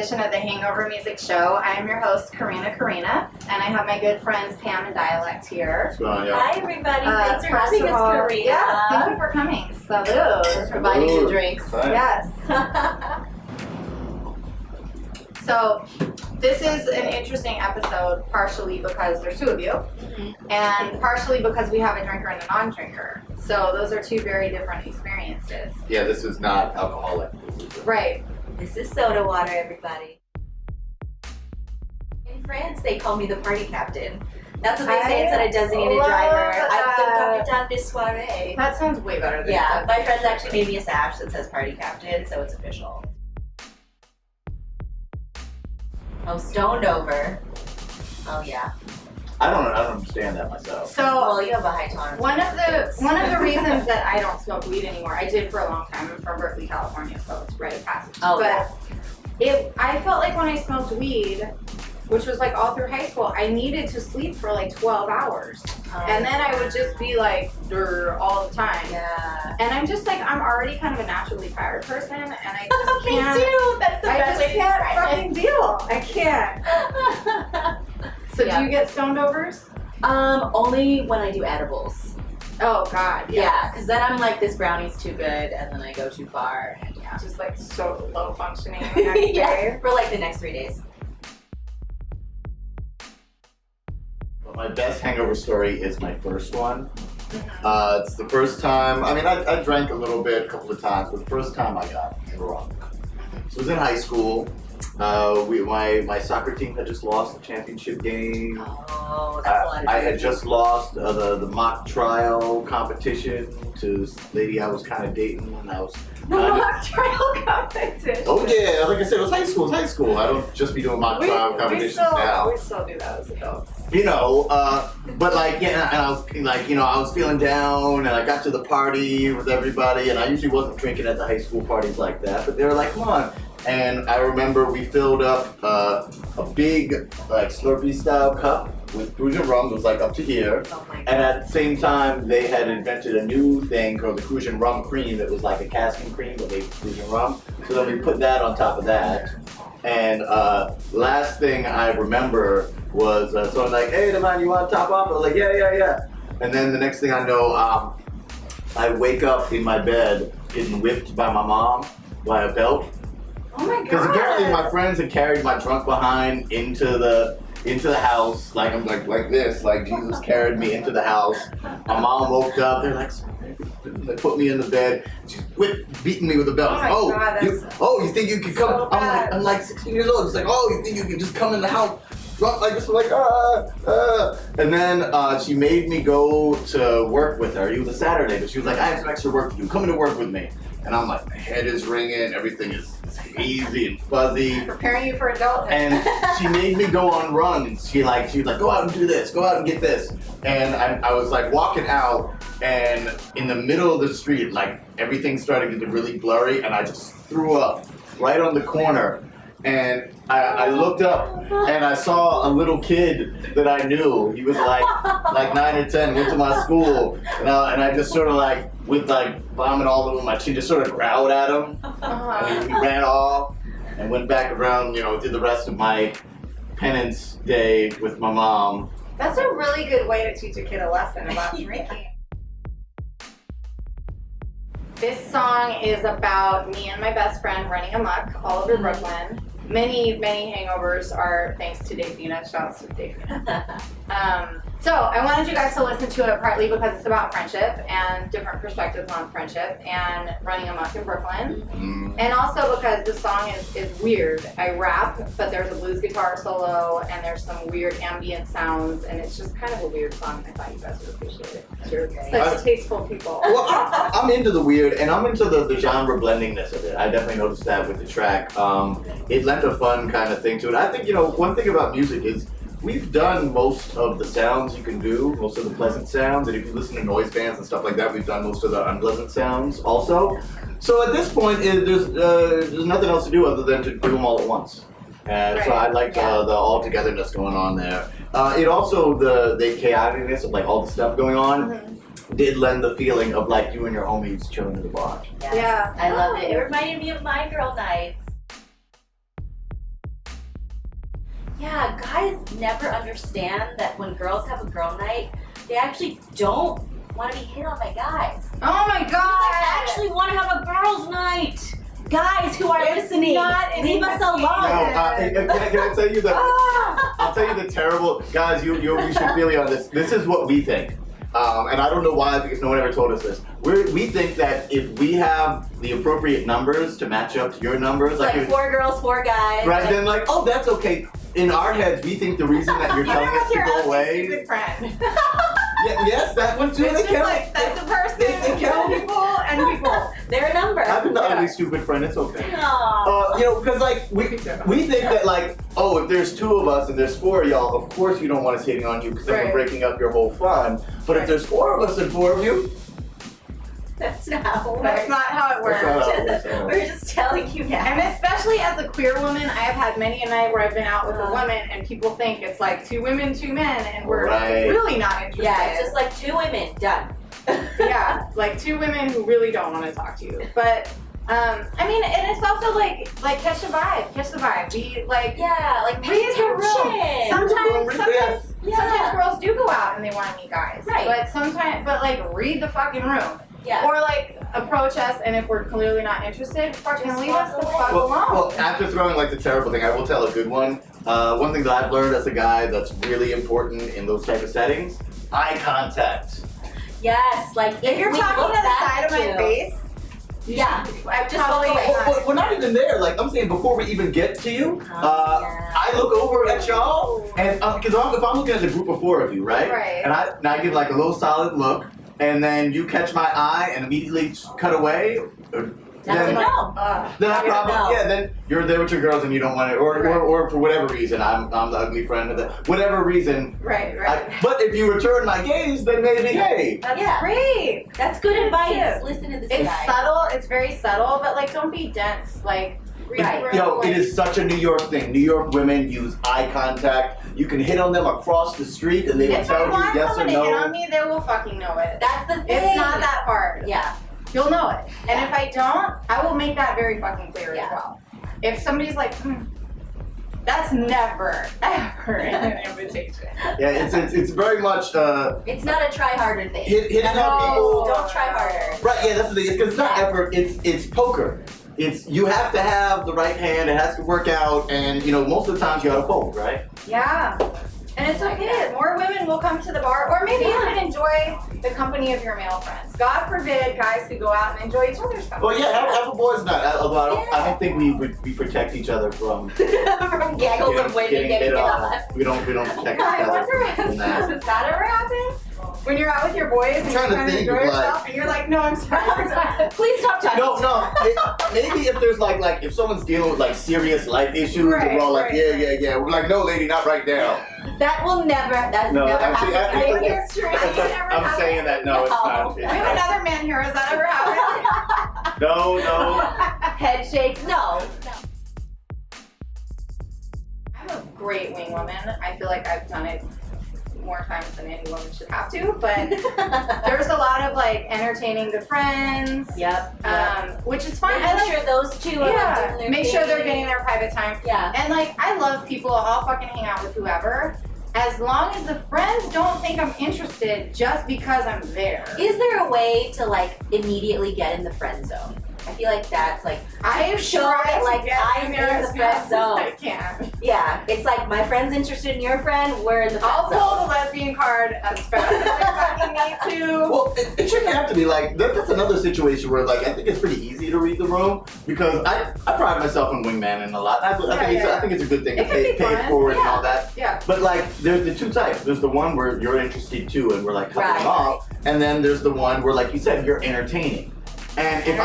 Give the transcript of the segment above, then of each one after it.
edition of the Hangover Music Show. I am your host, Corina Corina, and I have my good friends Pam and Dyalekt here. Hi, everybody. Thanks for having us, Corina. Yes, thank you for coming. Salud. For providing the drinks. Yes. So, this is an interesting episode, partially because there's two of you, and partially because we have a drinker and a non-drinker. So, those are two very different experiences. Yeah, this is not alcoholic. Right. This is soda water, everybody. In France, they call me the party captain. That's what they say instead of designated driver. I'm the capitaine de soirée. That sounds way better than that. My friends actually made me a sash that says party captain, so it's official. Oh, stoned over. Oh yeah. I don't understand that myself. So, well, you have a high tolerance. One of the reasons that I don't smoke weed anymore, I did for a long time. I'm from Berkeley, California, so it's rite of passage. Oh, but I felt like when I smoked weed, which was like all through high school, I needed to sleep for like 12 hours. And then I would just be like, all the time. Yeah. And I'm just like, I'm already kind of a naturally tired person, and I just can't. Me too. That's the best way to describe it. I just can't fucking deal. I can't. So do you get stoned overs? Only when I do edibles. Oh God. Yes. Yeah, because then I'm like, this brownie's too good, and then I go too far, and just like so low functioning the next day. For like the next 3 days. Well, my best hangover story is my first one. It's the first time. I mean, I drank a little bit, a couple of times, but the first time I got drunk. So it was in high school. My soccer team had just lost the championship game. Oh, that's a lot of I had just lost the mock trial competition to this lady I was kind of dating, and I was mock trial competition. Oh yeah, like I said, it was high school. I don't just be doing mock trial competitions now. We still do that as adults. You know, but like, yeah, and I was like, I was feeling down, and I got to the party with everybody, and I usually wasn't drinking at the high school parties like that, but they were like, come on. And I remember we filled up a big, like, Slurpee-style cup with Crucian rum. It was, like, up to here. Oh my God. And at the same time, they had invented a new thing called the Crucian rum cream that was like a casking cream, but made Crucian rum. So then we put that on top of that. And last thing I remember was someone like, hey, man, you want to top off? I was like, yeah. And then the next thing I know, I wake up in my bed getting whipped by my mom by a belt. Oh my God. Because apparently my friends had carried my drunk behind into the house, like I'm like this, like Jesus carried me into the house. My mom woke up, they're like, they put me in the bed, she's beating me with a belt. Oh my God, you think you can come? I'm like 16 years old. It's like, oh, you think you can just come in the house drunk like this? I'm like, And then she made me go to work with her. It was a Saturday, but she was like, I have some extra work to do. Come into work with me. And I'm like, my head is ringing, everything is hazy and fuzzy. Preparing you for adulthood. And she made me go on runs. She was like, go out and do this, go out and get this. And I was like walking out, and in the middle of the street, like everything started getting really blurry, and I just threw up right on the corner. And I looked up, and I saw a little kid that I knew. He was like 9 or 10, went to my school, and I just sort of like, with like vomit all over my chin, just sort of growled at him. And he ran off and went back around, did the rest of my penance day with my mom. That's a really good way to teach a kid a lesson about drinking. This song is about me and my best friend running amok all over Brooklyn. Many hangovers are thanks to Davina. Shouts to Davina. So I wanted you guys to listen to it partly because it's about friendship and different perspectives on friendship and running amok in Brooklyn. And also because the song is weird. I rap, but there's a blues guitar solo and there's some weird ambient sounds, and it's just kind of a weird song. I thought you guys would appreciate it. You're such tasteful people. Well, I'm into the weird, and I'm into the genre blendingness of it. I definitely noticed that with the track. It lent a fun kind of thing to it. I think, one thing about music is we've done most of the sounds you can do, most of the pleasant sounds, and if you listen to noise bands and stuff like that, we've done most of the unpleasant sounds also. So at this point, there's nothing else to do other than to do them all at once. And so I liked the all-togetherness going on there. It also, the chaoticness of like all the stuff going on did lend the feeling of like you and your homies chilling in the bar. Yes. Yeah. I love it. It reminded me of my girl nights. Yeah, guys never understand that when girls have a girl night, they actually don't want to be hit on by guys. Oh my god! I actually want to have a girls' night. Guys who are listening, leave us alone. Can I tell you that? I'll tell you the terrible guys. You should feel me on this. This is what we think, and I don't know why because no one ever told us this. We think that if we have the appropriate numbers to match up to your numbers, like 4 girls, 4 guys, right? Then oh, that's okay. In our heads, we think the reason that you're telling us to go away. Stupid friend. Yes, that one too. It's just like that's the person. They count. People and people. They're a number. I've been the ugly stupid friend. It's okay. Aww. Because we think that if there's 2 of us and there's 4 of y'all, of course you don't want us hitting on you because then we're breaking up your whole fun. But if there's 4 of us and 4 of you. That's not how it works. That's not how it works. We're just telling you now. And especially as a queer woman, I have had many a night where I've been out with a woman and people think it's like 2 women, 2 men, and we're really not interested. Yeah, it's just like 2 women, done. Yeah, like 2 women who really don't want to talk to you. But I mean, and it's also like catch the vibe. Be like, yeah, like pay read the room. Sometimes girls do go out and they want to meet guys. Right. But read the fucking room. Yeah. Or approach us, and if we're clearly not interested, fucking leave us the fuck alone. Well, after throwing the terrible thing, I will tell a good one. One thing that I've learned as a guy that's really important in those type of settings: eye contact. Yes, if you're talking to the side of my face. Yeah, I'm just probably. We're not even there. I'm saying before we even get to you, I look over at y'all, and because if I'm looking at a group of 4 of you, right? Right. And I give a little solid look, and then you catch my eye and immediately cut away. That's a no. Then I probably then you're there with your girls and you don't want it, or for whatever reason I'm the ugly friend of the whatever reason. Right. But if you return my gaze, then maybe hey. That's great. That's good advice. Listen to this It's guy. subtle. It's very subtle, but don't be dense. It is such a New York thing. New York women use eye contact. You can hit on them across the street and they will tell you yes or no. If I want someone to hit on me, they will fucking know it. That's the thing. It's not that hard. Yeah. You'll know it. And if I don't, I will make that very fucking clear as well. If somebody's like, that's never, ever in an invitation. Yeah, it's very much it's not a try harder thing. Hitting on people. Don't try harder. Right, yeah, that's the thing. It's because it's not effort, it's poker. You have to have the right hand, it has to work out, and most of the times you gotta fold, right? Yeah. And it's okay. More women will come to the bar, or maybe you can enjoy the company of your male friends. God forbid guys could go out and enjoy each other's company. Well, yeah, have a boys' night. Although I don't think we protect each other from gaggles of women getting hit on. We don't protect each I other. wonder, does that ever happen? When you're out with your boys and you're trying to enjoy yourself, and you're like, no, I'm sorry. Please stop talking. No. Maybe if there's if someone's dealing with serious life issues, and we're all yeah. We're like, no, lady, not right now. That will never. That's never happened in history. I'm saying that no, it's not. We have another man here. Has that ever happened? No. Head shakes. No. I'm a great wing woman. I feel like I've done it more times than any woman should have to, but there's a lot of entertaining the friends. Yep. Which is fine. Making sure those 2 are doing their make sure they're getting their private time. Yeah. And I love people. I'll fucking hang out with whoever, as long as the friends don't think I'm interested just because I'm there. Is there a way to immediately get in the friend zone? I feel like that's I've shown that I'm in the friend zone. I can't. Yeah, it's my friend's interested in your friend, we're in the friend I'll zone. pull the lesbian card as fast as I fucking need to. Well, it shouldn't have to be that's another situation where I think it's pretty easy to read the room because I pride myself on wingmaning a lot. I think it's a good thing to pay it forward and all that. Yeah. But there's the 2 types. There's the one where you're interested too and we're cutting them off, and then there's the one where you said you're entertaining. And if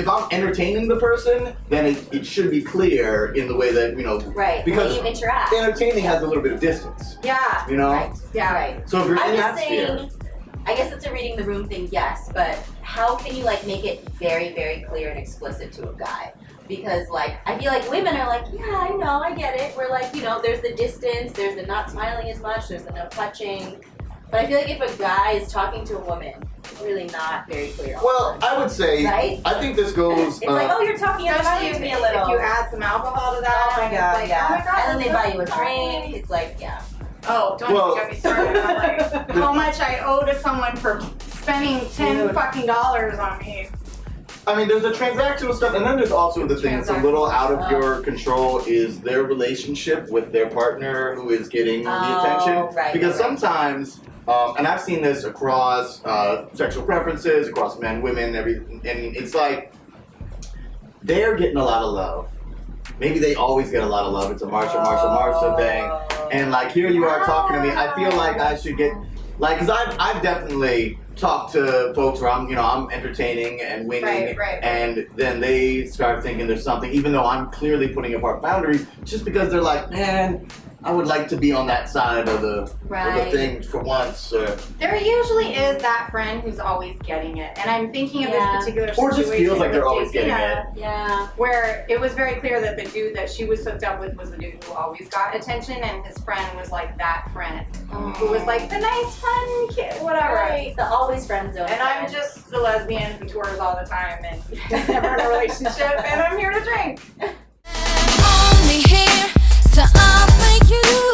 I'm entertaining the person, then it should be clear in the way that right, because you interact. Entertaining has a little bit of distance. Yeah. Right. Yeah. Right. So if you're I'm in just that sphere, saying, I guess it's a reading the room thing, yes, but how can you make it very, very clear and explicit to a guy? Because I feel women are yeah, I know, I get it. We're there's the distance, there's the not smiling as much, there's the no touching. But I feel like if a guy is talking to a woman, it's really not very clear. Well, I would say, right? I think this goes. It's like, oh, you're talking to me a little. If you add some alcohol to that, oh my god, like, yeah. Oh my god, and then they buy you a drink. It's like, yeah. Oh, don't get me started on like how much I owe to someone for spending $10 fucking on me. I mean, there's the transactional stuff, and then there's also the thing that's a little out of your control is their relationship with their partner who is getting the attention. Right, because sometimes, and I've seen this across sexual preferences, across men, women, everything, and it's like they're getting a lot of love. Maybe they always get a lot of love. It's a Marsha thing. And like here you are talking to me. I feel like I should get, like, because I've definitely talked to folks where I'm entertaining and winning, and then they start thinking there's something, even though I'm clearly putting apart boundaries, just because they're like, man, I would like to be on that side of the thing for once. There usually is that friend who's always getting it, and I'm thinking of this particular situation. Or just feels like they're always getting it. Yeah. Where it was very clear that the dude that she was hooked up with was the dude who always got attention, and his friend was like that friend who was like the nice fun kid, whatever. Right. The always friend zone. And I'm just the lesbian who tours all the time and is never in a relationship, and I'm here to drink. Only here to offer you